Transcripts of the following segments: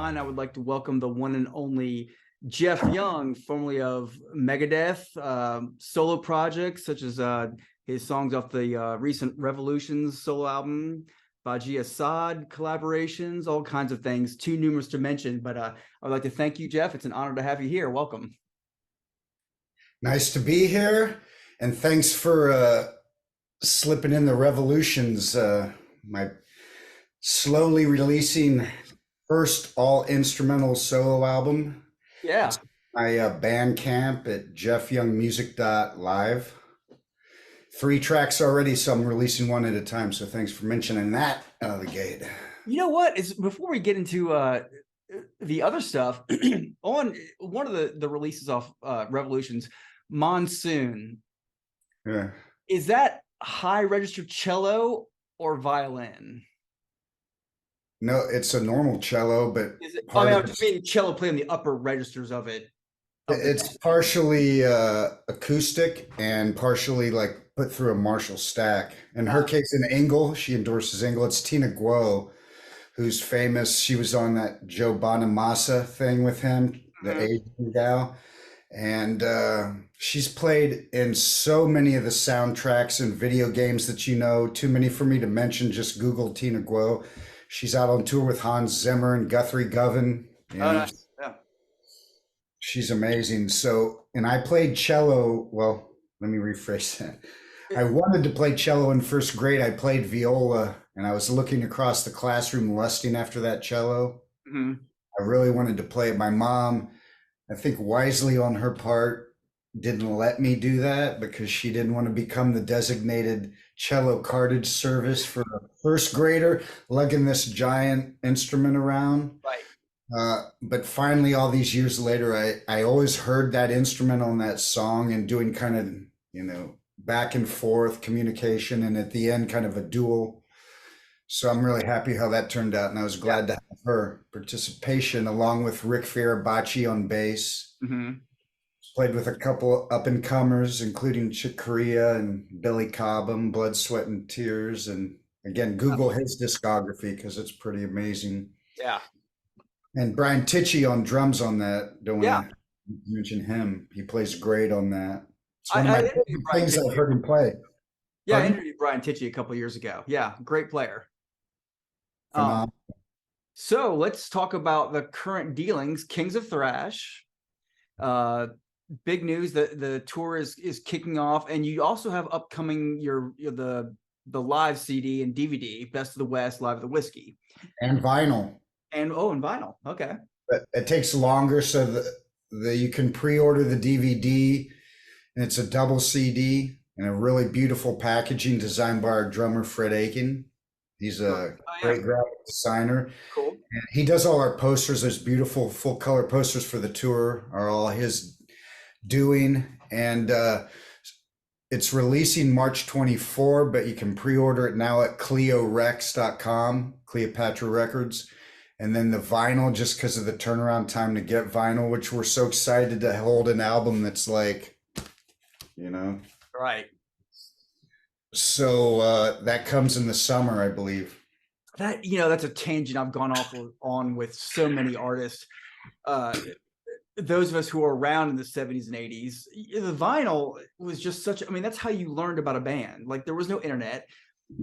mine, I would like to welcome the one and only Jeff Young, formerly of Megadeth, solo projects such as his songs off the recent Revolutions solo album, Badi Assad collaborations, all kinds of things, too numerous to mention. But I would like to thank you, Jeff. It's an honor to have you here. Welcome. Nice to be here, and thanks for slipping in the Revolutions, my slowly releasing first all instrumental solo album. Yeah. It's my Bandcamp at jeffyoungmusic.live. 3 tracks already, so I'm releasing one at a time. So thanks for mentioning that out of the gate. You know what? Is before we get into the other stuff, on one of the releases off Revolutions, Monsoon. Yeah. Is that high registered cello or violin? No, it's a normal cello, but Is it? I part mean, of I'm just meaning cello playing the upper registers of it. it's partially acoustic and partially like put through a Marshall stack. In her case, in Engel, she endorses Engel. It's Tina Guo, who's famous. She was on that Joe Bonamassa thing with him, the Asian gal. And she's played in so many of the soundtracks and video games that you know, too many for me to mention. Just Google Tina Guo. She's out on tour with Hans Zimmer and Guthrie Govan. You know, Nice. Yeah. she's amazing. So, and I played cello. Well, let me rephrase that. I wanted to play cello in first grade. I played viola, and I was looking across the classroom lusting after that cello. Mm-hmm. I really wanted to play it. My mom, I think wisely on her part, didn't let me do that because she didn't want to become the designated cello cartage service for a first grader lugging this giant instrument around. Right. But finally, all these years later, I always heard that instrument on that song and doing kind of, back and forth communication, and at the end, kind of a duel. So I'm really happy how that turned out, and I was glad to have her participation along with Rick Farabachi on bass. Mm-hmm. Played with a couple up and comers, including Chick Corea and Billy Cobham, Blood, Sweat, and Tears. And again, Google his discography because it's pretty amazing. Yeah. And Brian Tichy on drums on that. Don't want Yeah. to mention him. He plays great on that. It's one I of my interviewed Brian things Tichy. I've heard him play. Yeah, I Pardon? interviewed Brian Tichy a couple of years ago. Yeah, great player. Phenomenal. So let's talk about the current dealings. Kings of Thrash. Big news that the tour is kicking off, and you also have upcoming the live CD and DVD, Best of the West, Live of the Whiskey, And vinyl. and vinyl. Okay. But it takes longer, so the you can pre-order the DVD, and it's a double CD and a really beautiful packaging designed by our drummer Fred Aiken. He's a great graphic designer. Cool. And he does all our posters. There's beautiful full color posters for the tour are all his doing, and it's releasing March 24, but you can pre-order it now at cleorex.com, Cleopatra Records. And then the vinyl, just because of the turnaround time to get vinyl, which we're so excited to hold an album that's like, Right. So that comes in the summer, I believe. That's a tangent I've gone off on with so many artists. Those of us who were around in the 70s and 80s, the vinyl was just that's how you learned about a band. Like, there was no internet.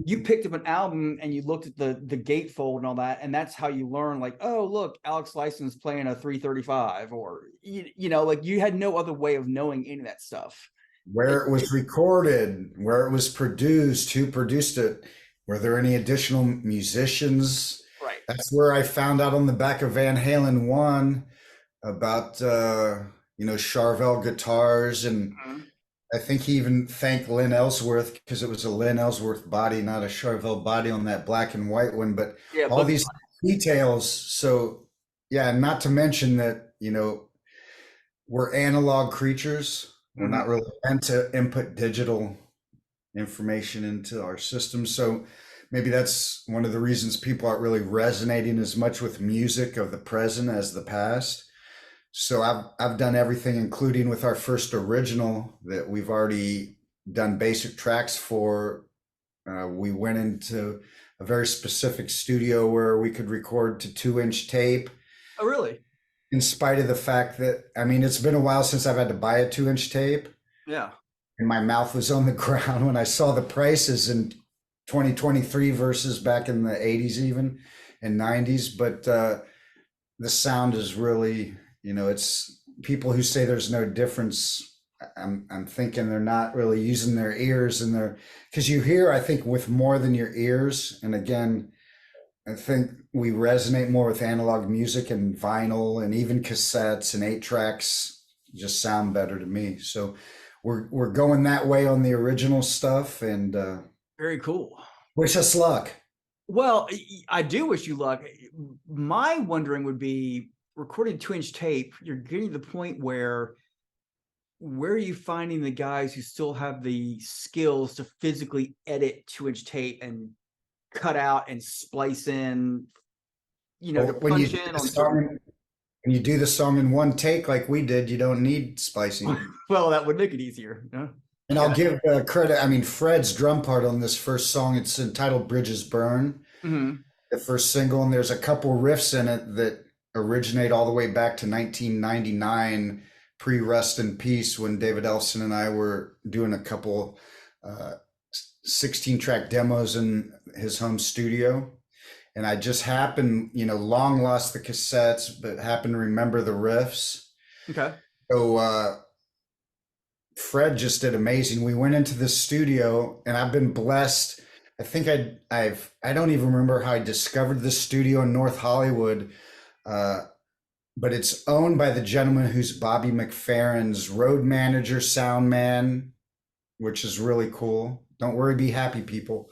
You picked up an album and you looked at the gatefold and all that, and that's how you learn, like, oh, look, Alex Lyson's playing a 335, or like, you had no other way of knowing any of that stuff. Where it was recorded, where it was produced, who produced it, were there any additional musicians? Right. That's where I found out on the back of Van Halen 1 about Charvel guitars, and I think he even thanked Lynn Ellsworth because it was a Lynn Ellsworth body, not a Charvel body on that black and white one. But all these details. So yeah, not to mention that we're analog creatures. We're not really meant to input digital information into our system. So maybe that's one of the reasons people aren't really resonating as much with music of the present as the past. So I've done everything, including with our first original that we've already done basic tracks for. We went into a very specific studio where we could record to 2-inch tape. Oh, really? in spite of the fact that, I mean, it's been a while since I've had to buy a 2-inch tape, Yeah. and my mouth was on the ground when I saw the prices in 2023 versus back in the 80s even and 90s. But the sound is really, it's people who say there's no difference. I'm thinking they're not really using their ears and their, because you hear, I think, with more than your ears. And again, I think we resonate more with analog music and vinyl and even cassettes and 8 tracks just sound better to me. So we're going that way on the original stuff, and Very cool. wish us luck. Well, I do wish you luck. My wondering would be recording 2-inch tape, you're getting to the point where are you finding the guys who still have the skills to physically edit 2-inch tape and cut out and splice in, Well, to punch in on certain. when you do the song in one take like we did, you don't need splicing. Well, that would make it easier. Yeah. And I'll give credit. I mean, Fred's drum part on this first song, it's entitled Bridges Burn, Mhm. the first single, and there's a couple riffs in it that originate all the way back to 1999, pre-Rust in Peace, when David Ellefson and I were doing a couple 16-track demos in his home studio. And I just happened, long lost the cassettes, but happened to remember the riffs. Okay. So Fred just did amazing. We went into the studio, and I've been blessed. I think I don't even remember how I discovered this studio in North Hollywood, but it's owned by the gentleman who's Bobby McFerrin's road manager, sound man, which is really cool. Don't worry, be happy, people.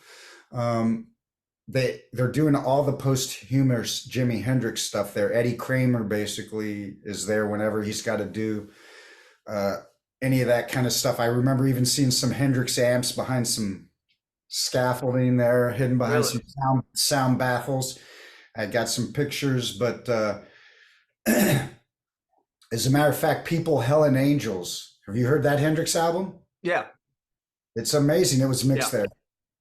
They're doing all the posthumous Jimi Hendrix stuff there. Eddie Kramer basically is there whenever he's got to do any of that kind of stuff. I remember even seeing some Hendrix amps behind some scaffolding there, hidden behind Really? some sound baffles. I got some pictures, but as a matter of fact, People, Hell, and Angels. Have you heard that Hendrix album? Yeah. It's amazing. It was mixed Yeah. there.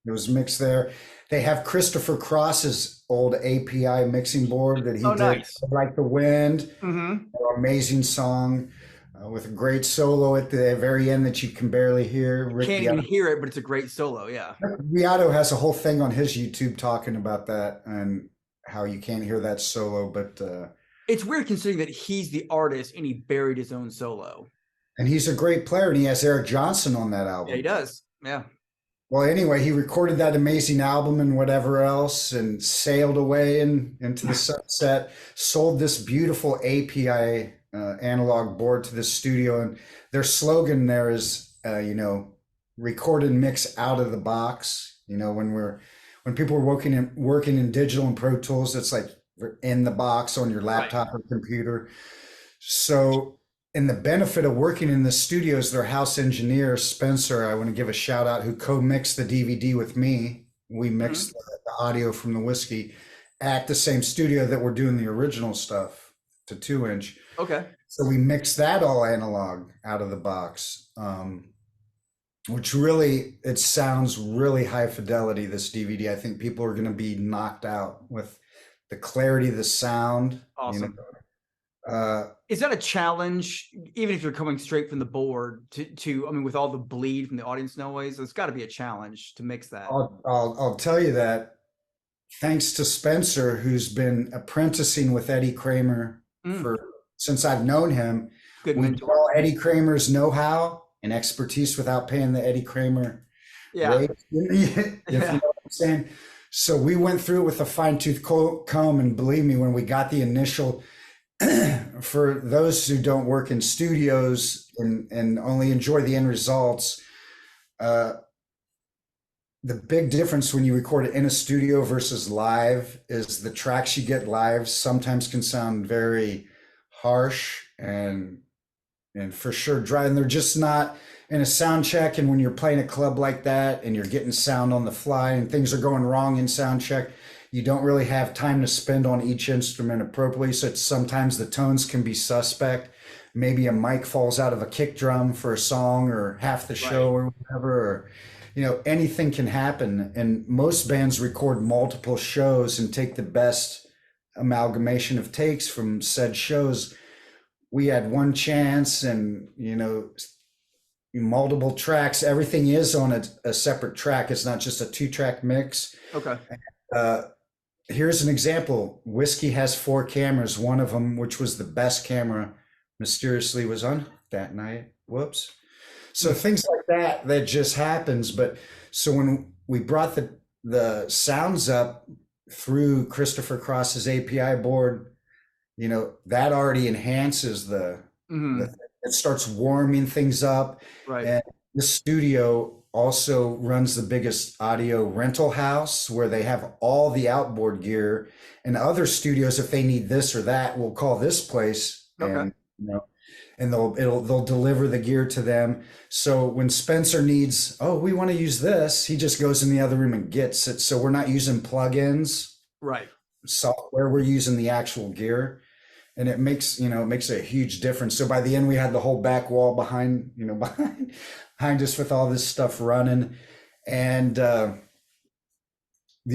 It was mixed there. They have Christopher Cross's old API mixing board that he Oh, did, nice. Like the Wind. Mm-hmm. Amazing song with a great solo at the very end that you can barely hear. Rick Can't Beato. even hear it, but it's a great solo. Yeah. Beato has a whole thing on his YouTube talking about that and how you can't hear that solo, but It's weird considering that he's the artist and he buried his own solo. and he's a great player, and he has Eric Johnson on that album. Yeah, he does. Yeah. Well, anyway, he recorded that amazing album and whatever else, and sailed away into the sunset. Sold this beautiful API analog board to the studio, and their slogan there is, record and mix out of the box. When people are working in digital and Pro Tools, it's like in the box on your laptop or computer. So, and the benefit of working in the studios, their house engineer, Spencer, I want to give a shout out, who co-mixed the DVD with me. We mixed the audio from the whiskey at the same studio that we're doing the original stuff to 2-inch. Okay. So we mixed that all analog out of the box, which really, it sounds really high fidelity, this DVD. I think people are going to be knocked out with the clarity of the sound. Awesome. Is that a challenge, even if you're coming straight from the board I mean, with all the bleed from the audience noise, it's got to be a challenge to mix that. I'll tell you that thanks to Spencer, who's been apprenticing with Eddie Kramer since I've known him. Good we mentor. draw Eddie Kramer's know-how and expertise without paying the Eddie Kramer rate. If you know what I'm saying. So we went through it with a fine-tooth comb, and believe me, when we got the initial, for those who don't work in studios and only enjoy the end results, the big difference when you record it in a studio versus live is the tracks you get live sometimes can sound very harsh and for sure dry, and they're just not in a sound check. And when you're playing a club like that and you're getting sound on the fly and things are going wrong in sound check, you don't really have time to spend on each instrument appropriately. So sometimes the tones can be suspect. Maybe a mic falls out of a kick drum for a song or half the show or whatever, or anything can happen. And most bands record multiple shows and take the best amalgamation of takes from said shows. We had one chance, and multiple tracks. Everything is on a separate track. It's not just a 2-track mix. Okay. Here's an example. Whiskey has 4 cameras. One of them, which was the best camera, mysteriously was on that night. Whoops. So things like that just happens. But so when we brought the sounds up through Christopher Cross's API board, that already enhances it starts warming things up. Right. And the studio also runs the biggest audio rental house where they have all the outboard gear, and other studios, if they need this or that, will call this place. Okay. And they'll deliver the gear to them. So when Spencer needs, we want to use this, he just goes in the other room and gets it. So we're not using plugins, Right, software, we're using the actual gear. And it makes a huge difference. So by the end, we had the whole back wall behind us with all this stuff running. And the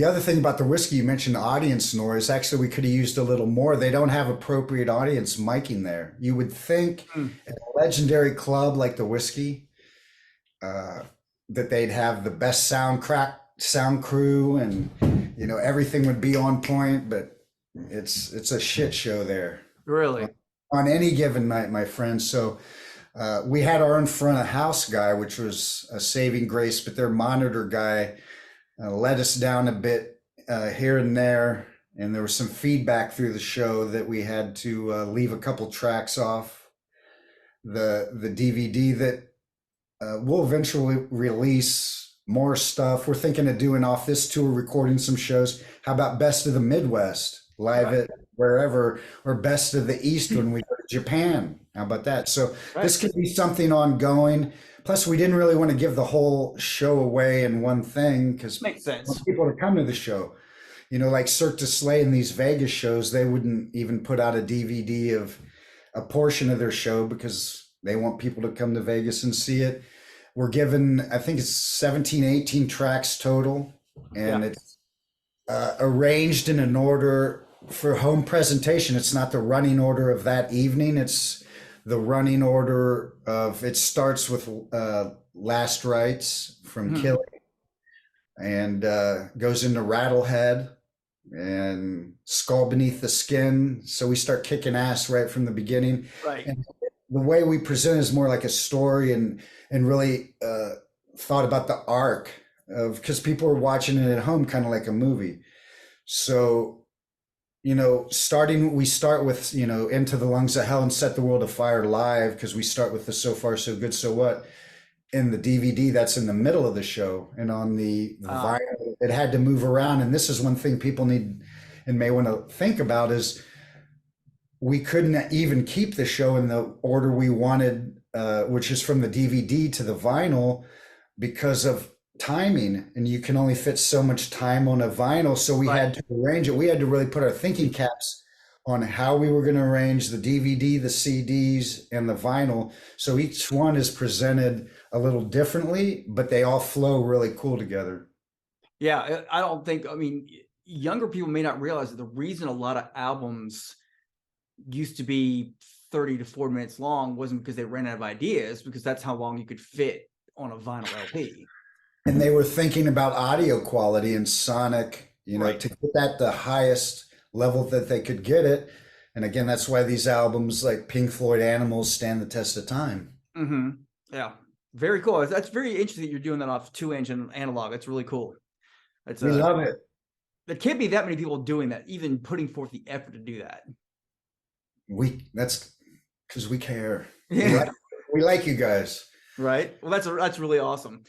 other thing about the Whiskey, you mentioned audience noise. Actually, we could have used a little more. They don't have appropriate audience miking there. You would think at a legendary club like the Whiskey, that they'd have the best sound crew, and everything would be on point. But it's a shit show there. really. On any given night, my friend. So we had our own front of house guy, which was a saving grace, but their monitor guy let us down a bit here and there. And there was some feedback through the show that we had to leave a couple tracks off the DVD that we'll eventually release more stuff. We're thinking of doing off this tour, recording some shows. How about Best of the Midwest, live at wherever, or Best of the East when we go to Japan? How about that? So this could be something ongoing. Plus, we didn't really want to give the whole show away in one thing, because Makes sense. people to come to the show, like Cirque du Soleil in these Vegas shows, they wouldn't even put out a DVD of a portion of their show because they want people to come to Vegas and see it. We're given, I think it's 17, 18 tracks total, and it's arranged in an order for home presentation. It's not the running order of that evening. It's the running order of, it starts with Last Rites from Killing, and goes into Rattlehead and Skull Beneath the Skin. So we start kicking ass right from the beginning. Right. And the way we present is more like a story, and really thought about the arc of, because people are watching it at home kind of like a movie. So we start with Into the Lungs of Hell and Set the World Afire live, because we start with the So Far So Good So What. In the DVD, that's in the middle of the show, and on the vinyl, it had to move around. And this is one thing people need and may want to think about, is we couldn't even keep the show in the order we wanted, which is from the DVD to the vinyl, because of timing, and you can only fit so much time on a vinyl. So we had to arrange it. We had to really put our thinking caps on how we were going to arrange the DVD, the CDs, and the vinyl. So each one is presented a little differently, but they all flow really cool together. Yeah, I mean, younger people may not realize that the reason a lot of albums used to be 30 to 40 minutes long wasn't because they ran out of ideas, because that's how long you could fit on a vinyl LP. And they were thinking about audio quality and sonic, to get that the highest level that they could get it. And again, that's why these albums like Pink Floyd, Animals stand the test of time. Mm-hmm. Yeah, very cool. That's very interesting that you're doing that off 2-inch and analog. That's really cool. We love it. There can't be that many people doing that, even putting forth the effort to do that. That's because we care. Yeah, we like you guys. Right. Well, that's really awesome.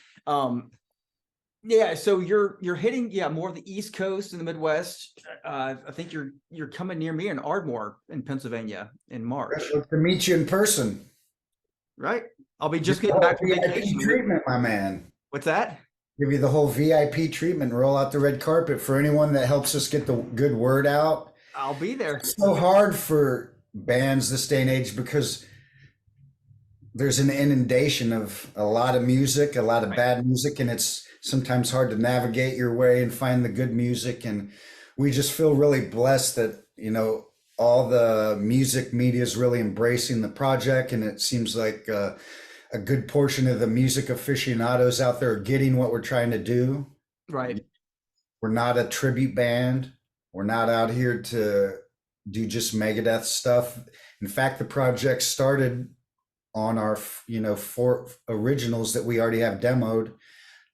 Yeah, so you're hitting more of the East Coast and the Midwest. I think you're coming near me in Ardmore in Pennsylvania in March. To meet you in person. Right. I'll be just getting back from vacation. Treatment, my man. What's that? Give you the whole VIP treatment. Roll out the red carpet for anyone that helps us get the good word out. I'll be there. It's so hard for bands this day and age, because there's an inundation of a lot of music, a lot of bad music, and it's sometimes hard to navigate your way and find the good music. And we just feel really blessed that you know, all the music media is really embracing the project, and it seems like a good portion of the music aficionados out there are getting what we're trying to do. Right. We're not a tribute band. We're not out here to do just Megadeth stuff. In fact, the project started on our, you know, 4 originals that we already have demoed.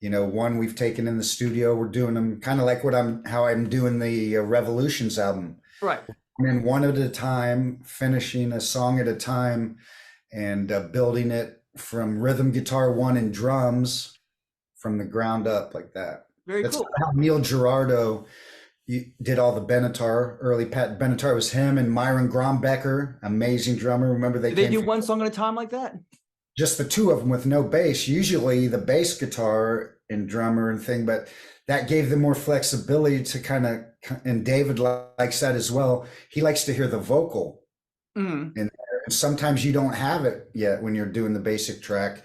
You know, one we've taken in the studio. We're doing them kind of like how I'm doing the Revolutions album. Right. I mean, one at a time, finishing a song at a time, and building it from rhythm guitar, one, and drums from the ground up like that. Very That's cool. how Neil Girardo did all the Benatar. Early Pat Benatar was him and Myron Grombecker, amazing drummer. Remember Did they came do from one song at a time like that? just the two of them with no bass. Usually the bass guitar and drummer and thing, but that gave them more flexibility to kind of. And David likes that as well. He likes to hear the vocal, and sometimes you don't have it yet when you're doing the basic track.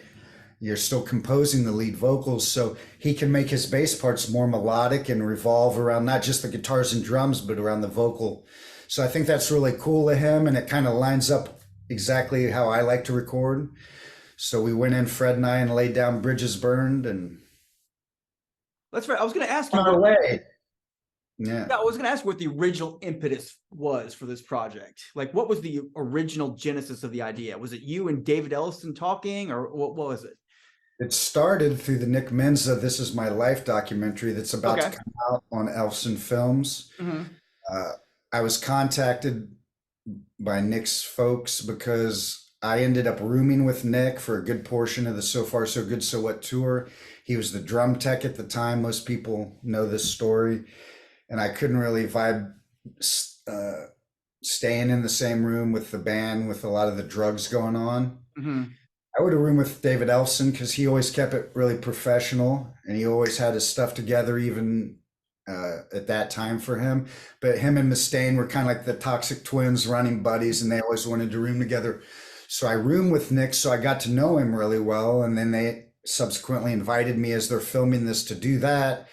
You're still composing the lead vocals, so he can make his bass parts more melodic and revolve around not just the guitars and drums, but around the vocal. So I think that's really cool of him, and it kind of lines up exactly how I like to record. So we went in, Fred and I, and laid down Bridges Burned, and that's right. I was going to ask you. on our way. Yeah. I was going to ask what the original impetus was for this project. Like, what was the original genesis of the idea? Was it you and David Ellefson talking, or what was it? It started through the Nick Menza "This Is My Life" documentary that's about to come out on Ellefson Films. I was contacted by Nick's folks because I ended up rooming with Nick for a good portion of the So Far So Good So What tour. He was the drum tech at the time. Most people know this story. And I couldn't really vibe staying in the same room with the band with a lot of the drugs going on. I would have roomed with David Ellefson because he always kept it really professional, and he always had his stuff together even at that time for him. But him and Mustaine were kind of like the Toxic Twins, running buddies, and they always wanted to room together. So I roomed with Nick, so I got to know him really well. And then they subsequently invited me as they're filming this to do that.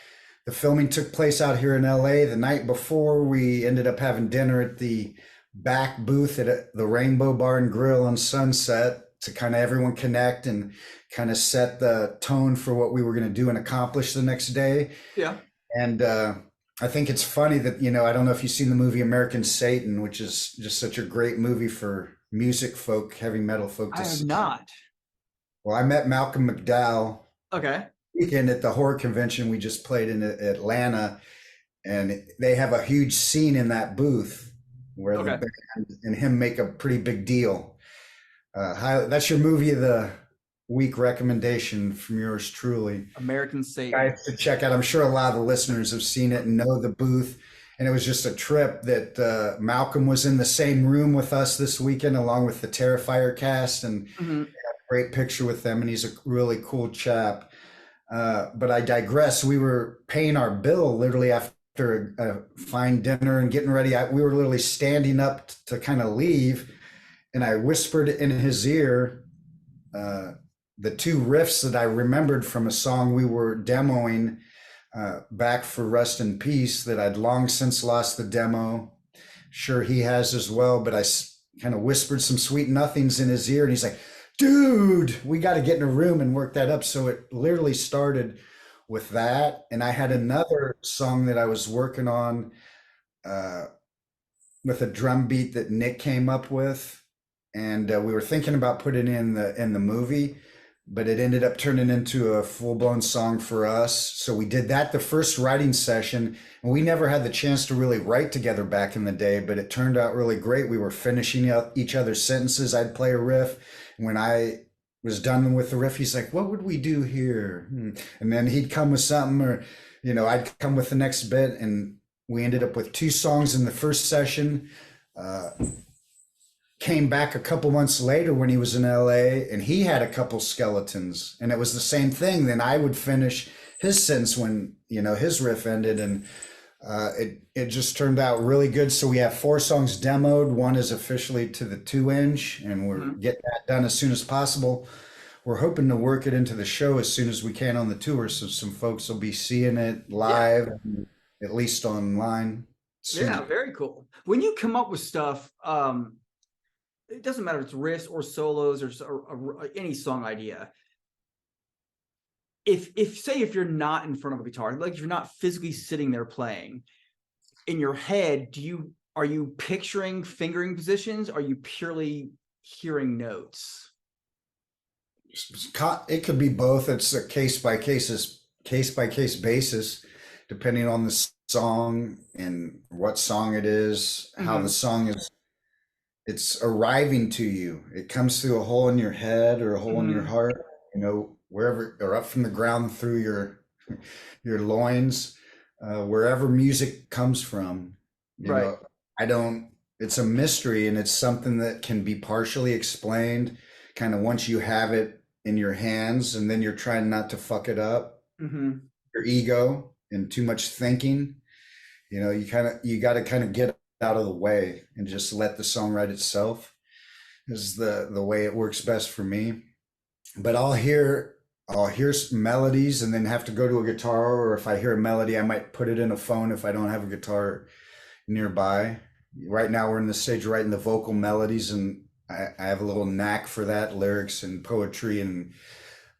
The filming took place out here in LA. The night before, we ended up having dinner at the back booth at the Rainbow Bar and Grill on Sunset to kind of everyone connect and kind of set the tone for what we were going to do and accomplish the next day. Yeah. And I think it's funny that, you know, I don't know if you've seen the movie American Satan, which is just such a great movie for music folk, heavy metal folk to see. I have not. Well, I met Malcolm McDowell. Okay. Weekend at the horror convention we just played in Atlanta, and they have a huge scene in that booth where the band and him make a pretty big deal. That's your movie of the week recommendation from yours truly, American Satan. Guys to check out. I'm sure a lot of the listeners have seen it and know the booth, and it was just a trip that Malcolm was in the same room with us this weekend along with the Terrifier cast, and had a great picture with them, and he's a really cool chap. But I digress. We were paying our bill literally after a fine dinner and getting ready. We were literally standing up to kind of leave, and I whispered in his ear the 2 riffs that I remembered from a song we were demoing back for Rust in Peace that I'd long since lost the demo. Sure, he has as well, but I kind of whispered some sweet nothings in his ear, and he's like, dude, we got to get in a room and work that up. So it literally started with that. And I had another song that I was working on with a drum beat that Nick came up with. And we were thinking about putting it in the movie, but it ended up turning into a full-blown song for us. So we did that the first writing session, and we never had the chance to really write together back in the day, but it turned out really great. We were finishing up each other's sentences. I'd play a riff. When I was done with the riff, he's like, what would we do here? And then he'd come with something, or, you know, I'd come with the next bit, and we ended up with 2 songs in the first session. Came back a couple months later when he was in LA, and he had a couple skeletons, and it was the same thing. Then I would finish his sentence when, you know, his riff ended, and it just turned out really good. So we have 4 songs demoed. 1 is officially to the 2-inch, and we're getting that done as soon as possible. We're hoping to work it into the show as soon as we can on the tour, so some folks will be seeing it live, at least online. Yeah, very cool. When you come up with stuff, it doesn't matter if it's riffs or solos or any song idea. If say if you're not in front of a guitar, like if you're not physically sitting there playing, in your head, are you picturing fingering positions? Are you purely hearing notes? It could be both. It's a case by case basis, depending on the song and what song it is, how the song is. It's arriving to you. It comes through a hole in your head or a hole in your heart, wherever, or up from the ground through your loins, wherever music comes from. Right. I don't. It's a mystery, and it's something that can be partially explained. Kind of once you have it in your hands, and then you're trying not to fuck it up. Your ego and too much thinking. You got to kind of get out of the way and just let the song write itself. Is the way it works best for me. But I'll hear some melodies and then have to go to a guitar, or if I hear a melody, I might put it in a phone if I don't have a guitar nearby. Right now we're in the stage of writing the vocal melodies, and I have a little knack for that, lyrics and poetry and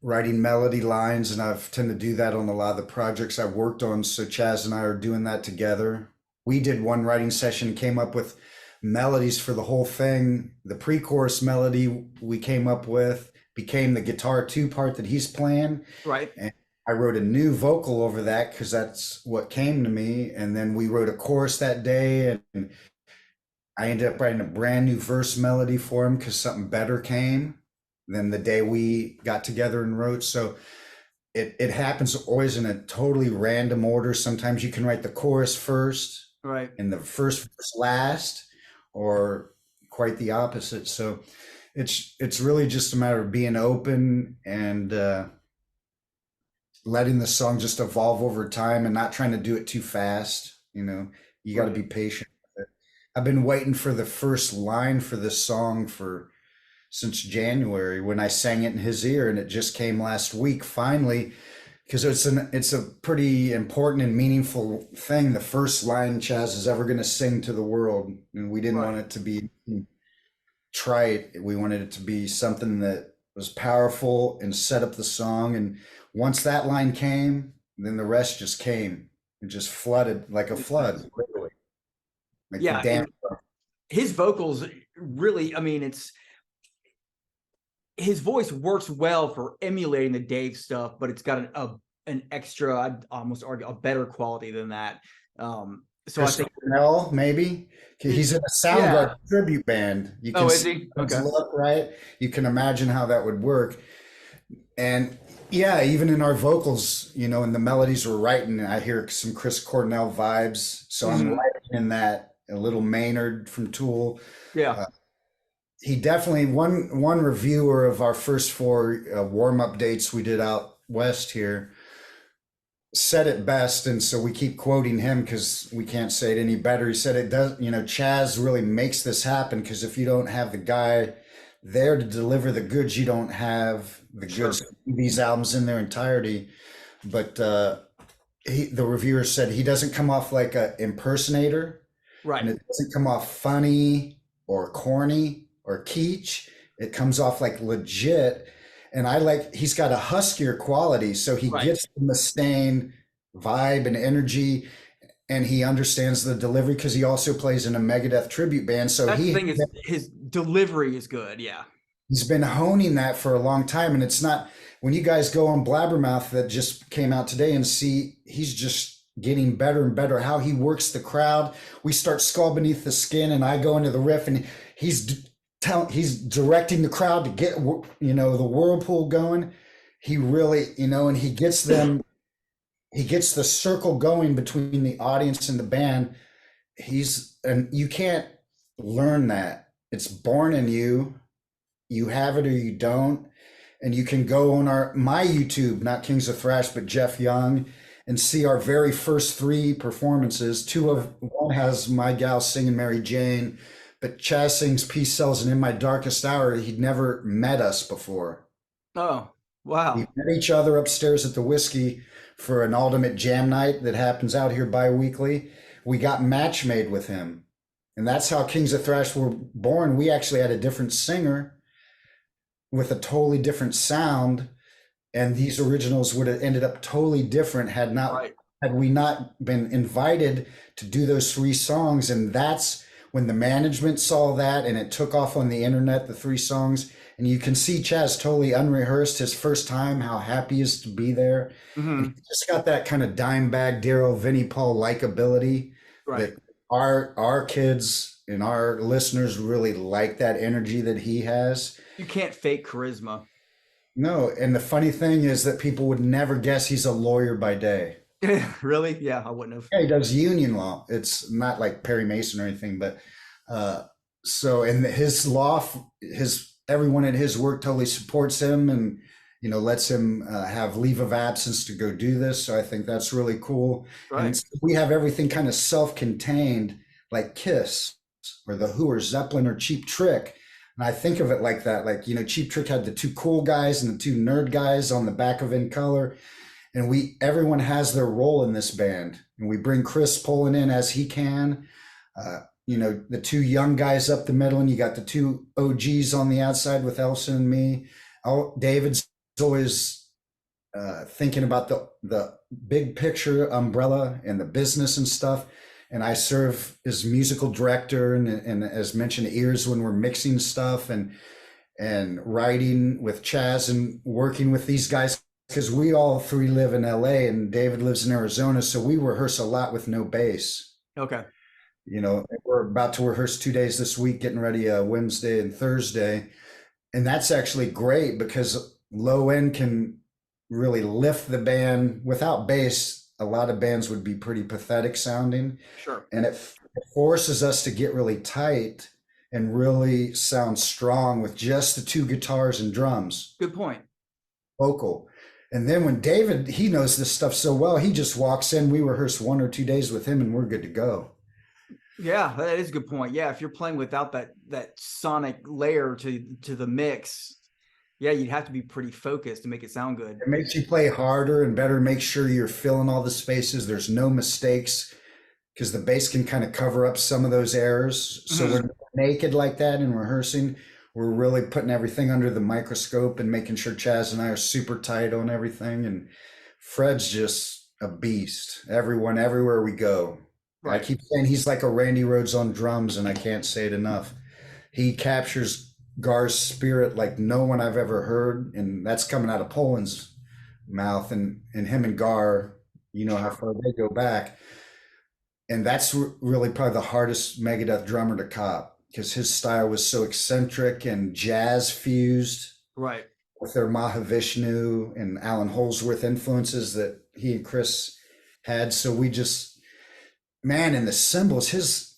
writing melody lines, and I've tend to do that on a lot of the projects I've worked on. So Chaz and I are doing that together. We did one writing session, came up with melodies for the whole thing. The pre-chorus melody we came up with became the guitar 2 part that he's playing. Right. And I wrote a new vocal over that because that's what came to me. And then we wrote a chorus that day, and I ended up writing a brand new verse melody for him because something better came than the day we got together and wrote. So it happens always in a totally random order. Sometimes you can write the chorus first, right, and the first verse last, or quite the opposite. So it's really just a matter of being open and letting the song just evolve over time and not trying to do it too fast. You got to be patient with it. I've been waiting for the first line for this song since January, when I sang it in his ear, and it just came last week finally, because it's a pretty important and meaningful thing. The first line Chaz is ever going to sing to the world, and we didn't want it to be trite. We wanted it to be something that was powerful and set up the song. And once that line came, then the rest just came. It just flooded like a flood, literally. Like the dam. His vocals really, his voice works well for emulating the Dave stuff, but it's got an extra, I'd almost argue, a better quality than that. So I think Cornell, maybe he's in a Soundgarden tribute band. You can is he? Okay. Look, right? You can imagine how that would work. And yeah, even in our vocals, and the melodies we're writing, I hear some Chris Cornell vibes. So I'm writing in that, a little Maynard from Tool. Yeah. He definitely, one reviewer of our first 4 warm-up dates we did out west here said it best, and so we keep quoting him because we can't say it any better. He said it does, Chaz really makes this happen, because if you don't have the guy there to deliver the goods, you don't have the goods. These albums in their entirety. But the reviewer said he doesn't come off like an impersonator, right? And it doesn't come off funny or corny or kitsch. It comes off like legit. And he's got a huskier quality. So he gets the Mustaine vibe and energy, and he understands the delivery because he also plays in a Megadeth tribute band. So that's the thing, is his delivery is good. Yeah. He's been honing that for a long time. And it's not, when you guys go on Blabbermouth that just came out today and see, he's just getting better and better. How he works the crowd. We start Skull Beneath the Skin, and I go into the riff, and he's directing the crowd to get, the whirlpool going. He really, and he gets the circle going between the audience and the band. And you can't learn that. It's born in you. You have it or you don't. And you can go on my YouTube, not Kings of Thrash, but Jeff Young, and see our very first 3 performances. One has my gal singing Mary Jane, but Chaz sings Peace Sells and In My Darkest Hour. He'd never met us before. Oh, wow. We met each other upstairs at the Whiskey for an ultimate jam night that happens out here bi-weekly. we got match made with him. And that's how Kings of Thrash were born. We actually had a different singer with a totally different sound, and these originals would have ended up totally different Right. had we not been invited to do those 3 songs. And that's when the management saw that, and it took off on the internet, the 3 songs. And you can see Chaz totally unrehearsed his first time, how happy he is to be there. And he just got that kind of dime bag Daryl, Vinnie Paul likability Right. that our kids and our listeners really like, that energy that he has. You can't fake charisma. No, and the funny thing is that people would never guess he's a lawyer by day. Really? Yeah, I wouldn't have. Yeah, he does union law. It's not like Perry Mason or anything, but so, and his law, his everyone at his work totally supports him, and lets him have leave of absence to go do this. So I think that's really cool. Right. And we have everything kind of self-contained, like Kiss or the Who or Zeppelin or Cheap Trick. And I think of it like that. Like, Cheap Trick had the 2 cool guys and the 2 nerd guys on the back of In Color. And everyone has their role in this band. And we bring Chris pulling in as he can. The 2 young guys up the middle, and you got the 2 OGs on the outside with Ellefson and me. David's always thinking about the big picture umbrella and the business and stuff. And I serve as musical director and as mentioned, ears when we're mixing stuff and writing with Chaz and working with these guys, because we all 3 live in LA and David lives in Arizona. So we rehearse a lot with no bass. Okay. We're about to rehearse 2 days this week, getting ready Wednesday and Thursday. And that's actually great because low end can really lift the band. Without bass, a lot of bands would be pretty pathetic sounding. Sure. And it forces us to get really tight and really sound strong with just the 2 guitars and drums. Good point. Vocal. And then when David, he knows this stuff so well, he just walks in, we rehearse 1 or 2 days with him, and we're good to go. Yeah, that is a good point. Yeah, if you're playing without that sonic layer to the mix, yeah, you'd have to be pretty focused to make it sound good. It makes you play harder and better. Make sure you're filling all the spaces. There's no mistakes, because the bass can kind of cover up some of those errors. So we're not naked like that in rehearsing. We're really putting everything under the microscope and making sure Chaz and I are super tight on everything. And Fred's just a beast. Everyone, everywhere we go. Right. I keep saying he's like a Randy Rhoads on drums, and I can't say it enough. He captures Gar's spirit like no one I've ever heard, and that's coming out of Poland's mouth. And him and Gar, how far they go back. And that's really probably the hardest Megadeth drummer to cop, because his style was so eccentric and jazz fused. Right. With their Mahavishnu and Alan Holdsworth influences that he and Chris had. So we just, man, and the cymbals,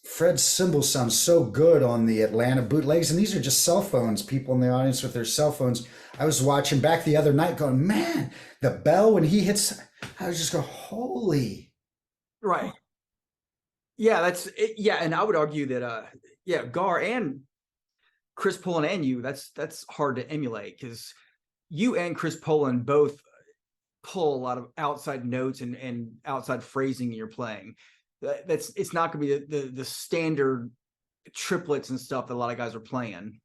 Fred's cymbals sound so good on the Atlanta bootlegs. And these are just cell phones, people in the audience with their cell phones. I was watching back the other night going, man, the bell when he hits, I was just going, holy. Right. Yeah, that's it. Yeah. And I would argue that, Gar and Chris Poland and you, that's hard to emulate, because you and Chris Poland both pull a lot of outside notes and outside phrasing you're playing. It's not going to be the standard triplets and stuff that a lot of guys are playing.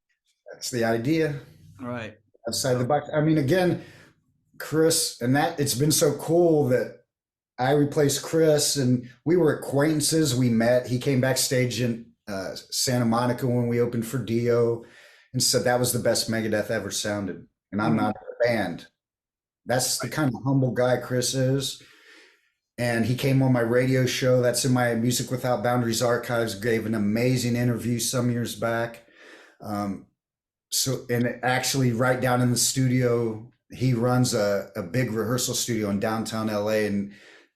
That's the idea. Right. Outside the box. I mean, again, Chris, and that it's been so cool that I replaced Chris and we were acquaintances. We met. He came backstage in Santa Monica when we opened for Dio and said that was the best Megadeth ever sounded. And I'm not in a band. That's the kind of humble guy Chris is. And he came on my radio show that's in my Music Without Boundaries archives, gave an amazing interview some years back. And actually right down in the studio, he runs a big rehearsal studio in downtown LA. And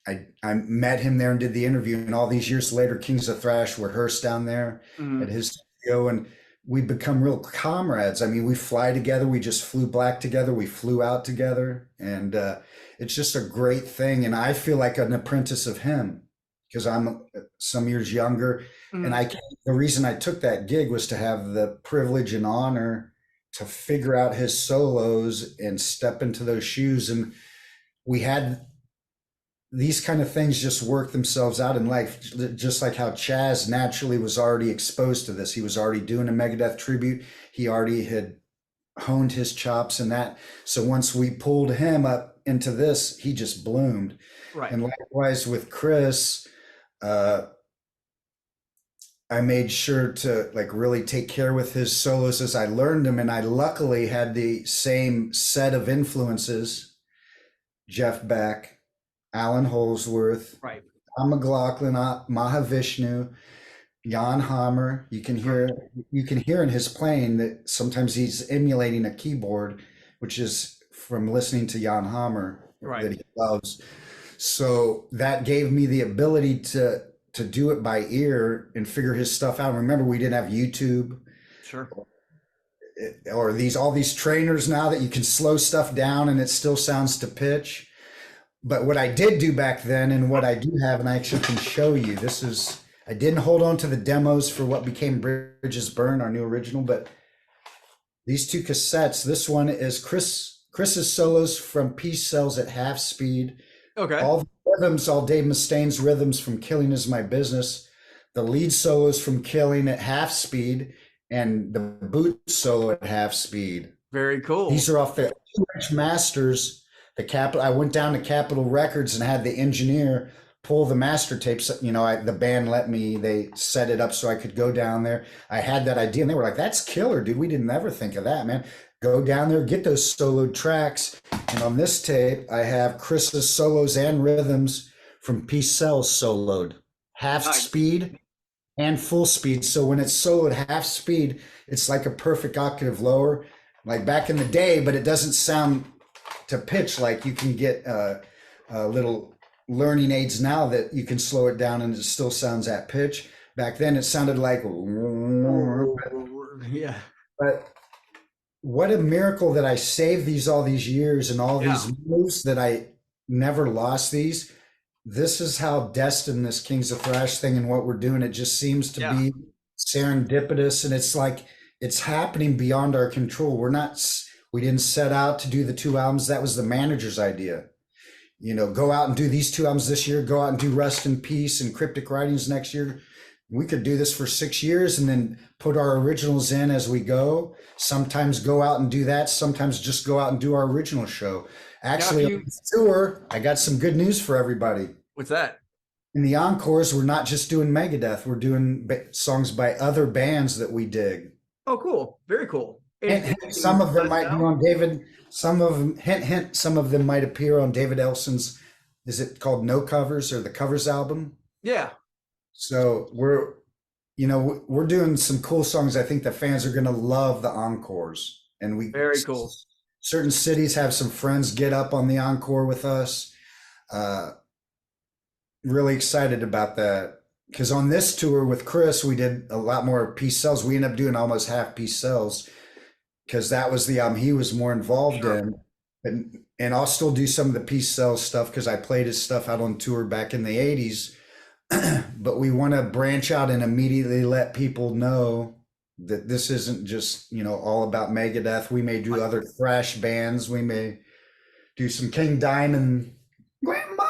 I met him there and did the interview. And all these years later, Kings of Thrash rehearsed down there at his studio. And we become real comrades. I mean, we fly together. We just flew back together. We flew out together. And it's just a great thing. And I feel like an apprentice of him because I'm some years younger. And the reason I took that gig was to have the privilege and honor to figure out his solos and step into those shoes. And we had these kind of things just work themselves out in life, just like how Chaz naturally was already exposed to this. He was already doing a Megadeth tribute. He already had honed his chops in that. So once we pulled him up into this, he just bloomed. Right. And likewise with Chris, I made sure to like really take care with his solos as I learned them. And I luckily had the same set of influences: Jeff Beck, Alan Holsworth, Right. Tom McLaughlin, Mahavishnu, Jan Hammer. You can hear in his playing that sometimes he's emulating a keyboard, which is from listening to Jan Hammer Right. that he loves. So that gave me the ability to do it by ear and figure his stuff out. Remember, we didn't have YouTube. Sure. Or all these trainers now that you can slow stuff down and it still sounds to pitch. But what I did do back then, and what I do have, and I actually can show you, I didn't hold on to the demos for what became Bridges Burn, our new original, but these two cassettes, this one is Chris's solos from Peace Cells at half speed. Okay. All the rhythms, all Dave Mustaine's rhythms from Killing Is My Business, the lead solos from Killing at half speed, and the boot solo at half speed. Very cool. These are off the 2-inch masters. I went down to Capitol Records and had the engineer pull the master tapes. You know, the band they set it up so I could go down there. I had that idea and they were like, "That's killer, dude. We didn't ever think of that, man. Go down there, get those soloed tracks." And on this tape, I have Chris's solos and rhythms from Peace Cells soloed, half speed and full speed. So when it's soloed half speed, it's like a perfect octave lower, like back in the day, but it doesn't sound to pitch. Like you can get little learning aids now that you can slow it down and it still sounds at pitch. Back then it sounded like, yeah. But what a miracle that I saved all these years and all these moves that I never lost these. This is how destined this Kings of Thrash thing and what we're doing. It just seems to be serendipitous, and it's like it's happening beyond our control. We didn't set out to do the 2 albums. That was the manager's idea. You know, go out and do these 2 albums this year, go out and do Rest in Peace and Cryptic Writings next year. We could do this for 6 years and then put our originals in as we go. Sometimes go out and do that. Sometimes just go out and do our original show. Actually, on this tour, I got some good news for everybody. What's that? In the encores, we're not just doing Megadeth. We're doing songs by other bands that we dig. Oh, cool. Very cool. And some of them might be on David. Some of them, hint, some of them might appear on David Ellefson's, is it called No Covers or the Covers album? Yeah. So we're doing some cool songs. I think the fans are going to love the encores. And very cool. Certain cities have some friends get up on the encore with us. Really excited about that. Because on this tour with Chris, we did a lot more Peace Cells. We ended up doing almost half Peace Cells because that was the album he was more involved in. And I'll still do some of the Peace Cells stuff because I played his stuff out on tour back in the 80s. But we want to branch out and immediately let people know that this isn't just, all about Megadeth. We may do other thrash bands. We may do some King Diamond, Grandma.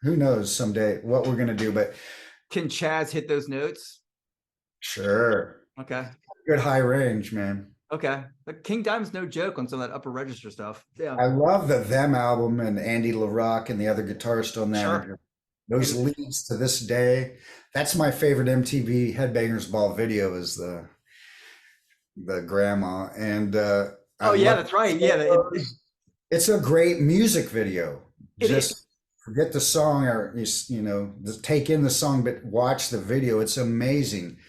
Who knows someday what we're going to do, but can Chaz hit those notes? Sure. Okay. Good high range, man. Okay. But King Diamond's no joke on some of that upper register stuff. Yeah. I love the Them album and Andy LaRocque and the other guitarist on that. Sure. Those leads to this day. That's my favorite MTV Headbangers Ball video is the grandma. And oh yeah, that's right. Yeah. It's a great music video. Just forget the song or, take in the song, but watch the video. It's amazing.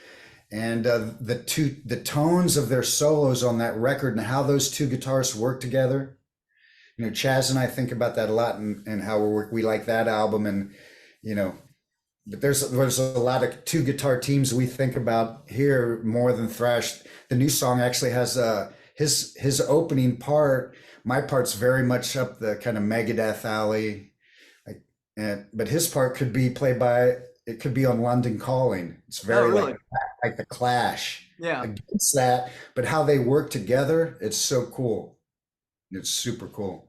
And the tones of their solos on that record and how those two guitarists work together. Chaz and I think about that a lot and how we like that album. And, but there's a lot of 2 guitar teams we think about here more than Thrash. The new song actually has his opening part. My part's very much up the kind of Megadeth alley. But his part could be it could be on London Calling. It's very like the Clash. Yeah. Against that, but how they work together, it's so cool. It's super cool.